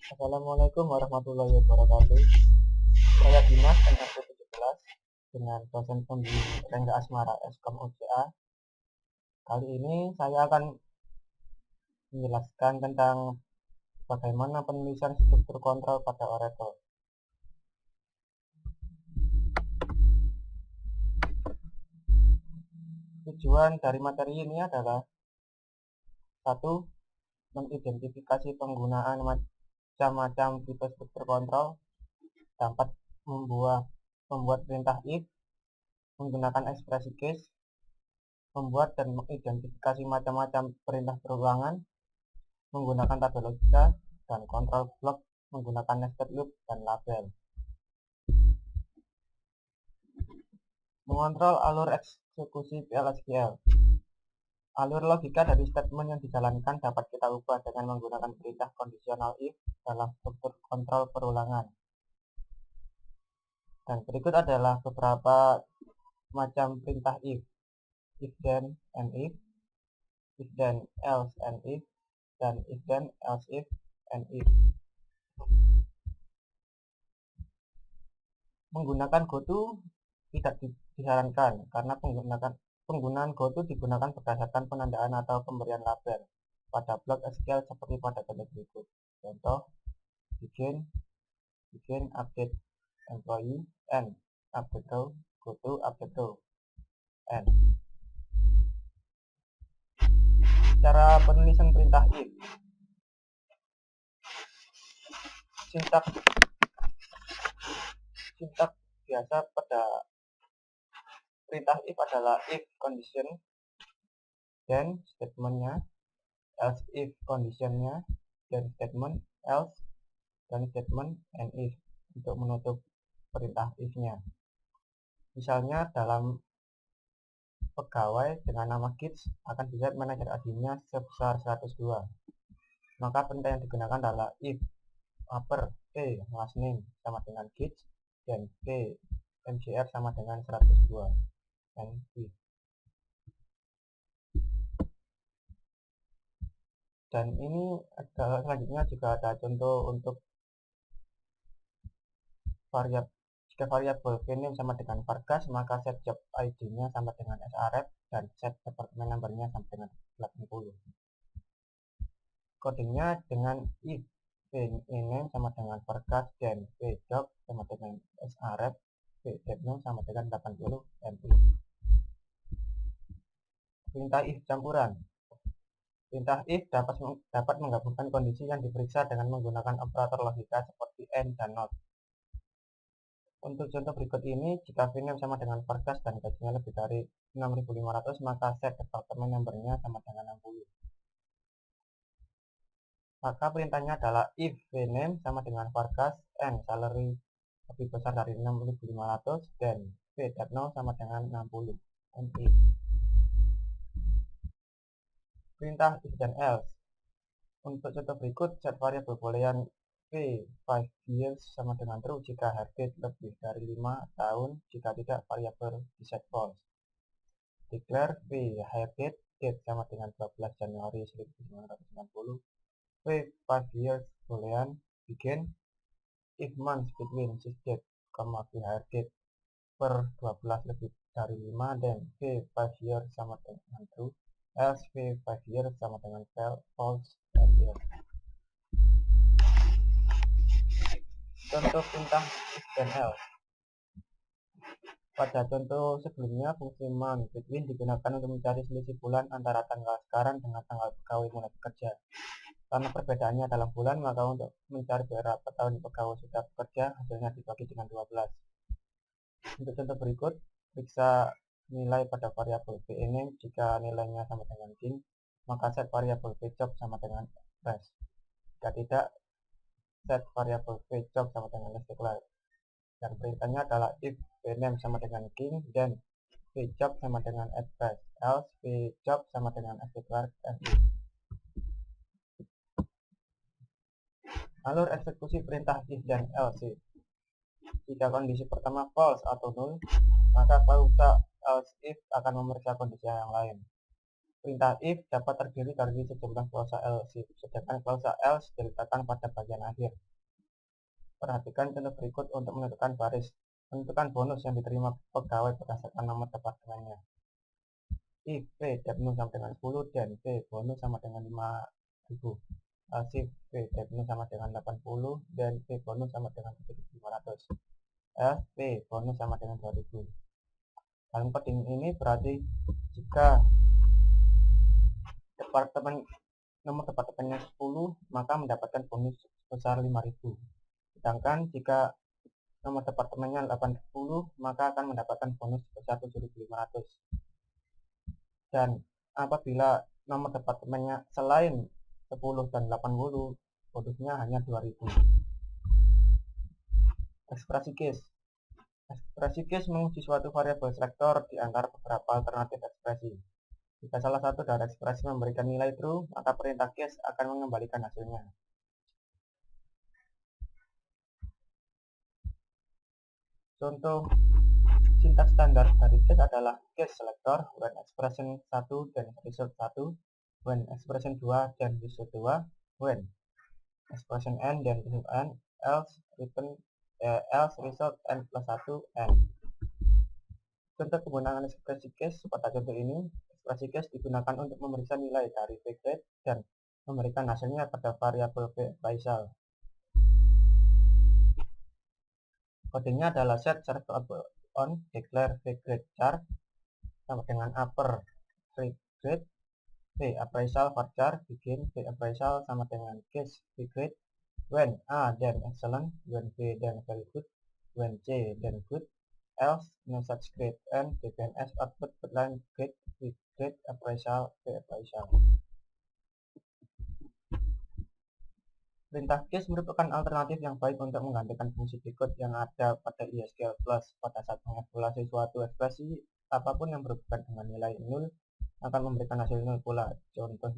Assalamualaikum warahmatullahi wabarakatuh. Saya Dimas NRT 17 dengan dosen pembimbing Rengga Asmara Eskom UCA. Kali ini saya akan menjelaskan tentang bagaimana penulisan struktur kontrol pada Oracle. Tujuan dari materi ini adalah satu, mengidentifikasi penggunaan macam-macam tipe struktur kontrol dapat membuat perintah if menggunakan ekspresi case, membuat dan mengidentifikasi macam-macam perintah berulangan menggunakan tabel logika, dan kontrol blok menggunakan nested loop dan label. Mengontrol alur eksekusi PLSQL. Alur logika dari statement yang dijalankan dapat kita ubah dengan menggunakan perintah conditional if dalam struktur kontrol perulangan. Dan berikut adalah beberapa macam perintah if then and if then else and if, dan if then else if and if. Menggunakan goto tidak disarankan karena penggunaan goto digunakan berdasarkan penandaan atau pemberian label pada blok SQL seperti pada contoh berikut. Contoh, begin update employee and update row, goto update row, and. Cara penulisan perintah if. Sintak biasa pada perintah if adalah if condition, then statementnya, else if conditionnya, dan statement else, dan statement and if untuk menutup perintah if-nya. Misalnya dalam pegawai dengan nama Kids akan di-set manajer ID-nya sebesar 102. Maka perintah yang digunakan adalah if upper T last name sama dengan Kids dan T MCR sama dengan 102 dan if. Dan ini selanjutnya juga ada contoh untuk jika variabel vname sama dengan vargas, maka set job ID-nya sama dengan sref dan set department number-nya sama dengan 80. Codingnya dengan if vname sama dengan vargas dan vjob sama dengan sref, vdepname sama dengan 80 dan if. Perintah if campuran. Perintah if dapat menggabungkan kondisi yang diperiksa dengan menggunakan operator logika seperti AND dan NOT. Untuk contoh berikut ini, jika vname sama dengan vargas dan gajinya lebih dari 6.500, maka set department number-nya sama dengan 60. Maka perintahnya adalah if vname sama dengan vargas and salary lebih besar dari 6.500 dan vdepname sama dengan 60 and if. Perintah if dan else. Untuk contoh berikut, set variabel boolean v 5 years sama dengan true jika hair lebih dari 5 tahun, jika tidak variabel di set false. Declare v hair date sama dengan 12 Januari 1990. v 5 years boolean begin if months between this date, v hair date per 12 lebih dari 5 dan v 5 years sama dengan true, else v 5 years sama dengan false and else. Contoh perintah if dan else. Pada contoh sebelumnya, fungsi month between digunakan untuk mencari selisih bulan antara tanggal sekarang dengan tanggal pegawai mulai bekerja. Karena perbedaannya dalam bulan, maka untuk mencari berapa tahun pegawai sudah bekerja, hasilnya dibagi dengan 12. Untuk contoh berikut, periksa nilai pada variabel vname. Jika nilainya sama dengan king, maka set variabel vjob sama dengan fresh. Jika tidak, set variabel vjob sama dengan declare. Dan perintahnya adalah if vname sama dengan king dan vjob sama dengan fresh, else vjob sama dengan declare and if. Alur eksekusi perintah if dan else. Jika kondisi pertama false atau null, maka klausa else if akan memeriksa kondisi yang lain. Perintah if dapat terdiri dari sejumlah klausa else, sedangkan klausa else diletakkan pada bagian akhir. Perhatikan contoh berikut untuk menentukan baris. Menentukan bonus yang diterima pegawai berdasarkan nomor departemennya. If P penuh sama dengan 10 dan P bonus sama dengan 5.000. If P penuh sama dengan 80 dan P bonus sama dengan 7.500. Else P bonus sama dengan 2.000. Dalam coding ini berarti jika nomor departemennya 10 maka mendapatkan bonus sebesar 5.000. Sedangkan jika nomor departemennya 80 maka akan mendapatkan bonus sebesar 7.500. Dan apabila nomor departemennya selain 10 dan 80 bonusnya hanya 2.000. Ekspresi case. Ekspresi case menguji suatu variabel selektor di antara beberapa alternatif ekspresi. Jika salah satu dari ekspresi memberikan nilai true, maka perintah case akan mengembalikan hasilnya. Contoh sintaks standar dari case adalah case selector when expression 1 dan result 1, when expression 2 dan result 2, when expression n dan result n, else result n plus 1 n. Contoh penggunaan ekspresi case pada contoh ini, ekspresi case digunakan untuk memeriksa nilai dari pgrade dan memberikan hasilnya pada variabel pappraisal. Kodenya adalah set server on declare pgrade char sama dengan upper grade appraisal varchar begin appraisal sama dengan case pgrade when A dan excellent, when B dan very good, when C dan good, else no such grade and dpns output line grade grade appraisal appraisal. Perintah case merupakan alternatif yang baik untuk menggantikan fungsi decode yang ada pada ISQL Plus. Pada saat mengevaluasi suatu ekspresi, apapun yang berhubungan dengan nilai 0 akan memberikan hasil 0 pula. Contoh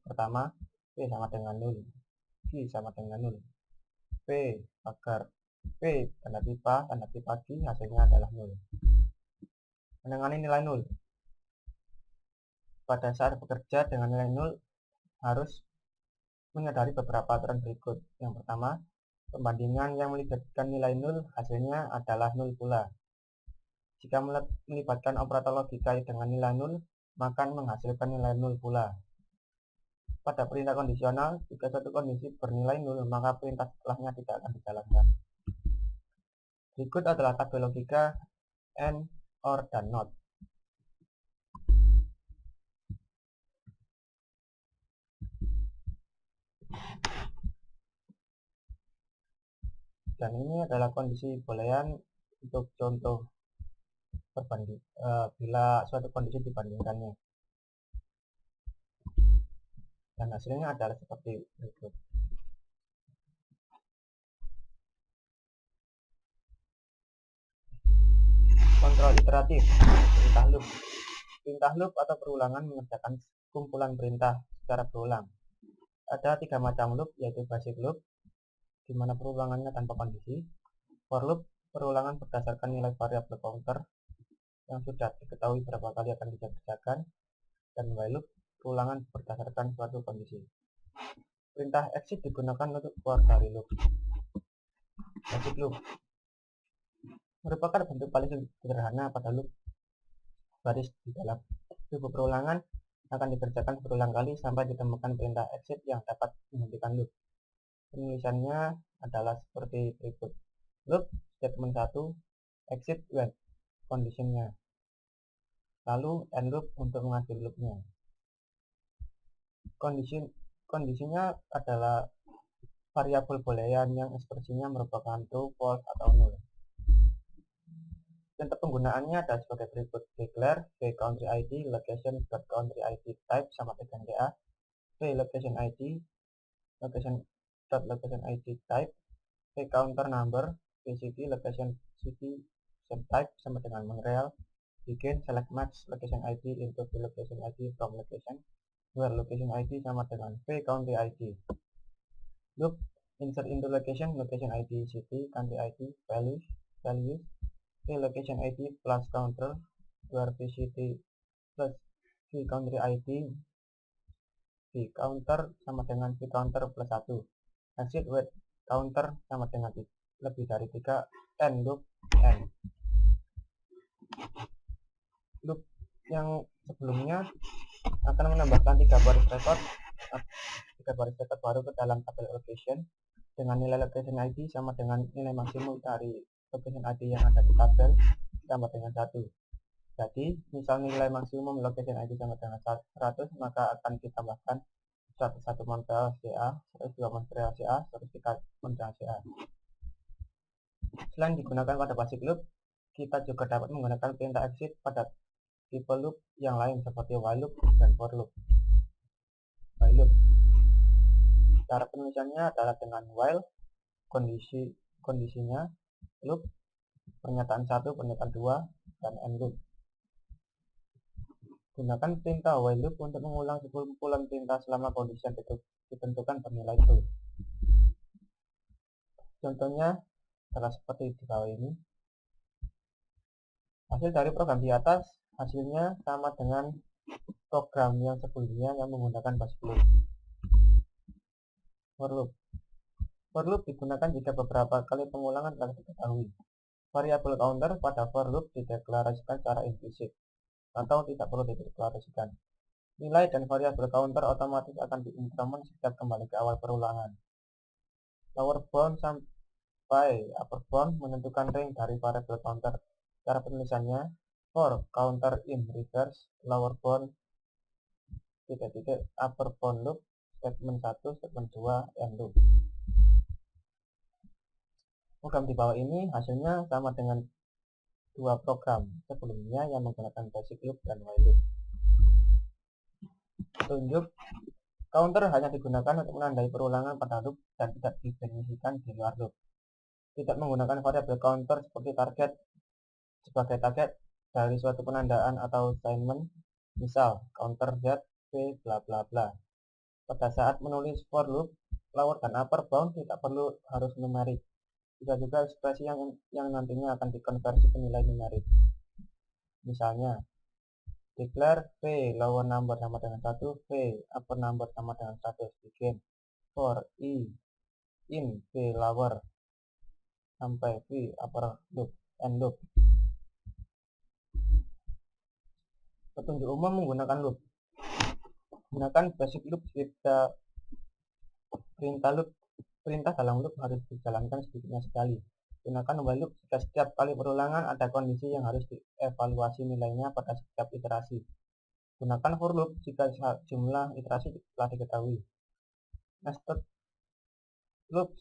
pertama, P sama dengan 0, Q sama dengan 0, P agar P tanda pipa Q hasilnya adalah 0. Menangani nilai 0. Pada saat bekerja dengan nilai 0 harus menyadari beberapa aturan berikut. Yang pertama, pembandingan yang melibatkan nilai 0 hasilnya adalah 0 pula. Jika melibatkan operator logika dengan nilai 0, maka menghasilkan nilai 0 pula. Pada perintah kondisional, jika suatu kondisi bernilai 0, maka perintah setelahnya tidak akan dijalankan. Berikut adalah tabel logika AND, OR, dan NOT. Dan ini adalah kondisi boolean untuk contoh bila suatu kondisi dibandingkannya. Dan hasilnya adalah seperti berikut. Kontrol iteratif, perintah loop. Perintah loop atau perulangan mengerjakan kumpulan perintah secara berulang. Ada 3 macam loop, yaitu basic loop, di mana perulangannya tanpa kondisi, for loop, perulangan berdasarkan nilai variabel counter yang sudah diketahui berapa kali akan dikerjakan, dan while loop, perulangan berdasarkan suatu kondisi. Perintah exit digunakan untuk keluar dari loop. Basic loop merupakan bentuk paling sederhana pada loop baris di dalam tubuh perulangan akan dikerjakan berulang kali sampai ditemukan perintah exit yang dapat menghentikan loop. Penulisannya adalah seperti berikut. Loop statement 1 exit when conditionnya, lalu end loop untuk mengakhiri loopnya. Kondisinya adalah variabel boolean yang ekspresinya merupakan true, false, atau null. Contoh penggunaannya adalah sebagai berikut. Declare country ID location country ID type sama dengan DA, location ID location ID type, counter number, city location city type sama dengan Montreal, begin select match location ID into location ID from location, where location ID sama dengan country ID. Loop insert into location ID city country ID values location ID plus counter, where city plus country ID counter sama dengan counter plus 1. Exit wait counter sama dengan lebih dari 3. End loop end. Loop yang sebelumnya akan menambahkan 3 baris record baru ke dalam tabel location dengan nilai location ID sama dengan nilai maksimum dari location ID yang ada di tabel ditambah dengan 1. Jadi misal nilai maksimum location ID sama dengan 100, maka akan ditambahkan 101 Montreal CA, 102 Montreal CA, 103 Montreal CA. Selain digunakan pada basic loop, kita juga dapat menggunakan perintah exit pada tipe loop yang lain seperti while loop dan for loop. While loop, cara penulisannya adalah dengan while, kondisinya, loop, pernyataan 1, pernyataan 2, dan end loop. Gunakan perintah while loop untuk mengulang kumpulan perintah selama kondisi yang ditentukan bernilai true. Contohnya adalah seperti di bawah ini. Hasil dari program di atas hasilnya sama dengan program yang sebelumnya yang menggunakan basic loop. For loop. For loop digunakan jika beberapa kali pengulangan telah diketahui. Variabel counter pada for loop dideklarasikan secara implisit atau tidak perlu dideklarasikan. Nilai dan variabel counter otomatis akan diincrement setiap kembali ke awal perulangan. Lower bound sampai upper bound menentukan range dari variabel counter. Cara penulisannya for counter in reverse lower bound upper bound loop statement 1 statement 2 end loop. Program di bawah ini hasilnya sama dengan dua program sebelumnya yang menggunakan basic loop dan while loop. Tunjuk counter hanya digunakan untuk menandai perulangan pada loop dan tidak didefinisikan di luar loop. Tidak menggunakan variabel counter seperti target sebagai target dari suatu penandaan atau assignment, misal counter z v bla bla bla. Pada saat menulis for loop, lower dan upper bound tidak perlu harus numerik. Bisa juga ekspresi yang nantinya akan dikonversi ke nilai numerik. Misalnya, declare v lower number sama dengan 1, v upper number sama dengan 100. Begin for i in v lower sampai v upper loop end loop. Petunjuk umum menggunakan loop. Gunakan basic loop jika perintah dalam loop harus dijalankan sedikitnya sekali. Gunakan while loop jika setiap kali perulangan ada kondisi yang harus dievaluasi nilainya pada setiap iterasi. Gunakan for loop jika jumlah iterasi telah diketahui. Nested loop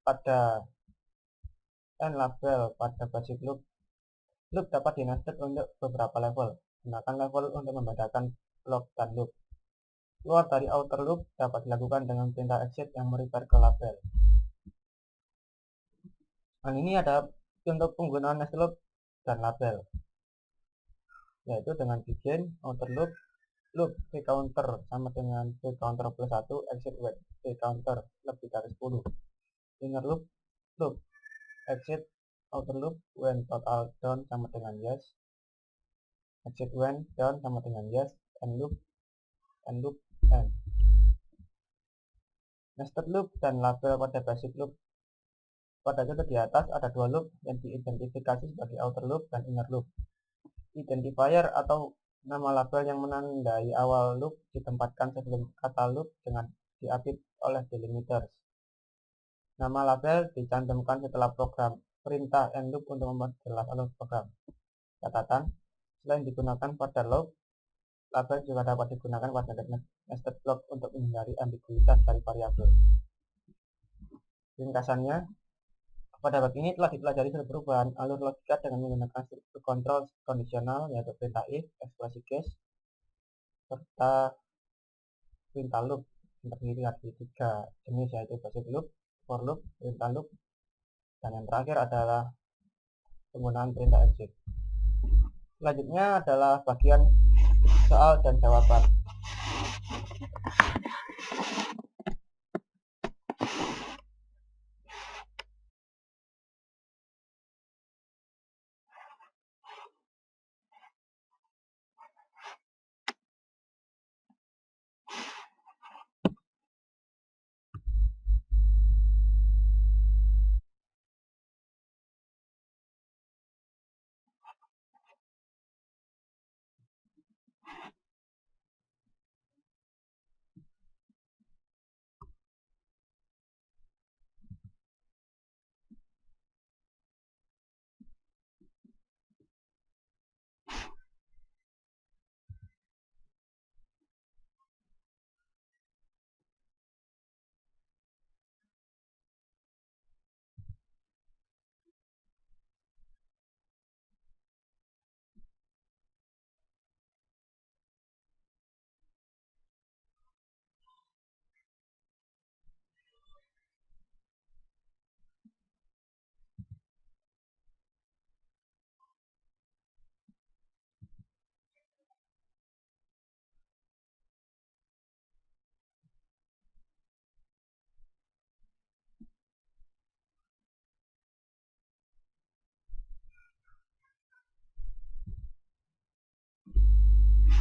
pada n label pada basic loop. Loop dapat di nested untuk beberapa level. Gunakan level untuk membedakan block dan loop. Keluar dari outer loop dapat dilakukan dengan perintah exit yang merefer ke label. Dan ini ada contoh penggunaan nested loop dan label, yaitu dengan begin outer loop, loop v counter sama dengan v counter plus 1, exit wait v counter lebih dari 10. Inner loop, loop exit outer loop when total down sama dengan yes, exit when down sama dengan yes, end loop end. Nested loop dan label pada basic loop. Pada contoh di atas ada dua loop yang diidentifikasi sebagai outer loop dan inner loop. Identifier atau nama label yang menandai awal loop ditempatkan sebelum kata loop dengan diapit oleh delimiters. Nama label dicantumkan setelah program perintah end loop untuk memperjelas alur program. Catatan, selain digunakan pada loop, label juga dapat digunakan pada nested block untuk menghindari ambiguitas dari variabel. Ringkasannya, pada bab ini telah dipelajari perubahan alur logika dengan menggunakan struktur kontrol kondisional, yaitu perintah if, ekspresi case, serta perintah loop yang terdiri dari 3 jenis, yaitu basic loop, for loop, perintah loop, dan yang terakhir adalah penggunaan perintah exit. Selanjutnya adalah bagian soal dan jawaban.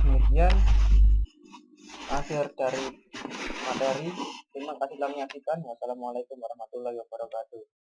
Demikian akhir dari materi. Terima kasih telah menyaksikan. Wassalamualaikum warahmatullahi wabarakatuh.